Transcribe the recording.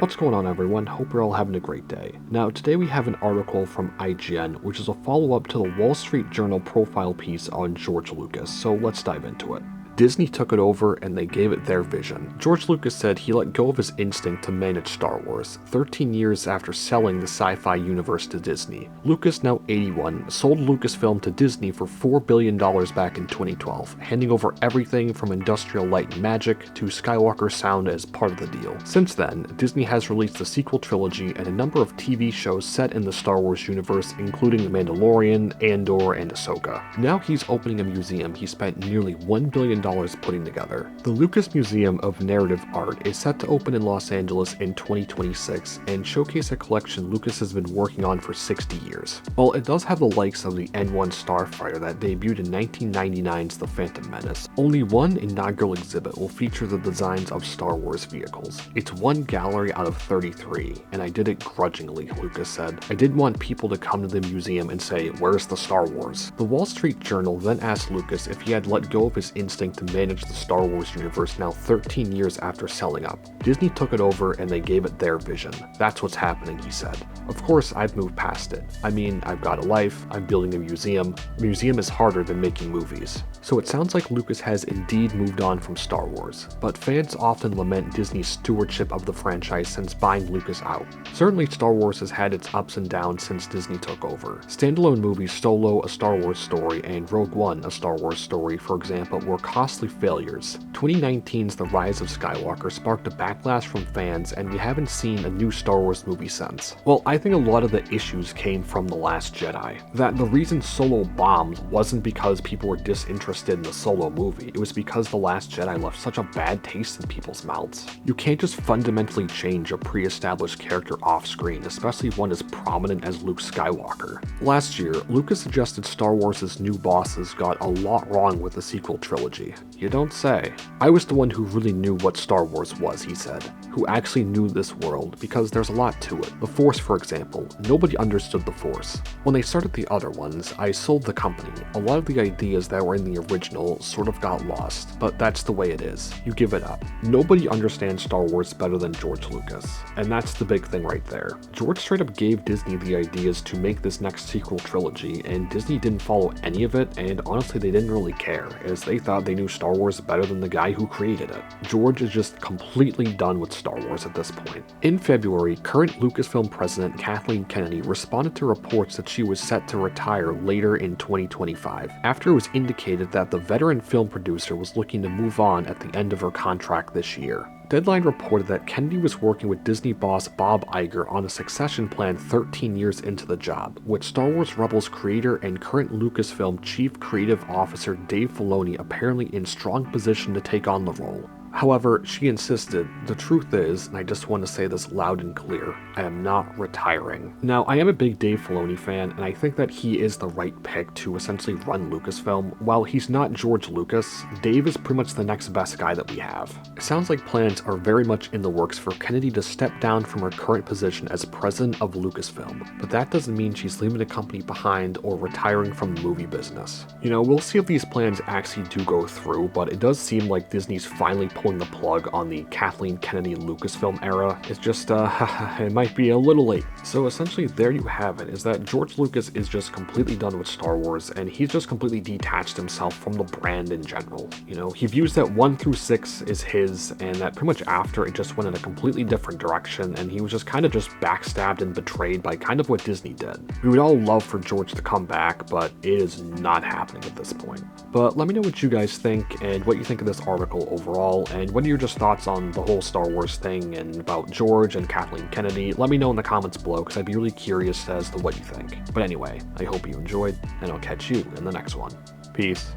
What's going on, everyone? Hope you're all having a great day. Now, today we have an article from IGN, which is a follow-up to the Wall Street Journal profile piece on George Lucas, so let's dive into it. Disney took it over and they gave it their vision. George Lucas said he let go of his instinct to manage Star Wars, 13 years after selling the sci-fi universe to Disney. Lucas, now 81, sold Lucasfilm to Disney for $4 billion back in 2012, handing over everything from Industrial Light and Magic to Skywalker Sound as part of the deal. Since then, Disney has released the sequel trilogy and a number of TV shows set in the Star Wars universe, including The Mandalorian, Andor, and Ahsoka. Now he's opening a museum he spent nearly $1 billion putting together. The Lucas Museum of Narrative Art is set to open in Los Angeles in 2026 and showcase a collection Lucas has been working on for 60 years. While it does have the likes of the N-1 Starfighter that debuted in 1999's The Phantom Menace, only one inaugural exhibit will feature the designs of Star Wars vehicles. It's one gallery out of 33, and I did it grudgingly, Lucas said. I didn't want people to come to the museum and say, "Where's the Star Wars?" The Wall Street Journal then asked Lucas if he had let go of his instinct to manage the Star Wars universe now 13 years after selling up. Disney took it over and they gave it their vision. That's what's happening, he said. Of course, I've moved past it. I mean, I've got a life, I'm building a museum. A museum is harder than making movies. So it sounds like Lucas has indeed moved on from Star Wars, but fans often lament Disney's stewardship of the franchise since buying Lucas out. Certainly Star Wars has had its ups and downs since Disney took over. Standalone movies Solo: A Star Wars Story and Rogue One: A Star Wars Story, for example, were costly failures. 2019's The Rise of Skywalker sparked a backlash from fans, and we haven't seen a new Star Wars movie since. Well, I think a lot of the issues came from The Last Jedi. That the reason Solo bombed wasn't because people were disinterested in the Solo movie, it was because The Last Jedi left such a bad taste in people's mouths. You can't just fundamentally change a pre-established character off-screen, especially one as prominent as Luke Skywalker. Last year, Lucas suggested Star Wars' new bosses got a lot wrong with the sequel trilogy. You don't say. I was the one who really knew what Star Wars was, he said, who actually knew this world, because there's a lot to it. The Force, for example, nobody understood the Force. When they started the other ones, I sold the company. A lot of the ideas that were in the original sort of got lost, but that's the way it is. You give it up. Nobody understands Star Wars better than George Lucas, and that's the big thing right there. George straight up gave Disney the ideas to make this next sequel trilogy, and Disney didn't follow any of it, and honestly they didn't really care, as they thought they knew Star Wars better than the guy who created it. George is just completely done with Star Wars at this point. In February, current Lucasfilm president Kathleen Kennedy responded to reports that she was set to retire later in 2025, after it was indicated that the veteran film producer was looking to move on at the end of her contract this year. Deadline reported that Kennedy was working with Disney boss Bob Iger on a succession plan 13 years into the job, with Star Wars Rebels creator and current Lucasfilm Chief Creative Officer Dave Filoni apparently in strong position to take on the role. However, she insisted, the truth is, and I just want to say this loud and clear, I am not retiring. Now, I am a big Dave Filoni fan, and I think that he is the right pick to essentially run Lucasfilm. While he's not George Lucas, Dave is pretty much the next best guy that we have. It sounds like plans are very much in the works for Kennedy to step down from her current position as president of Lucasfilm, but that doesn't mean she's leaving the company behind or retiring from the movie business. You know, we'll see if these plans actually do go through, but it does seem like Disney's finally pulling the plug on the Kathleen Kennedy Lucasfilm era. It's just, it might be a little late. So essentially there you have it, is that George Lucas is just completely done with Star Wars, and he's just completely detached himself from the brand in general. You know, he views that 1 through 6 is his, and that pretty much after it just went in a completely different direction, and he was just kind of just backstabbed and betrayed by kind of what Disney did. We would all love for George to come back, but it is not happening at this point. But let me know what you guys think, and what you think of this article overall, and what are your just thoughts on the whole Star Wars thing and about George and Kathleen Kennedy. Let me know in the comments below, because I'd be really curious as to what you think. But anyway, I hope you enjoyed, and I'll catch you in the next one. Peace.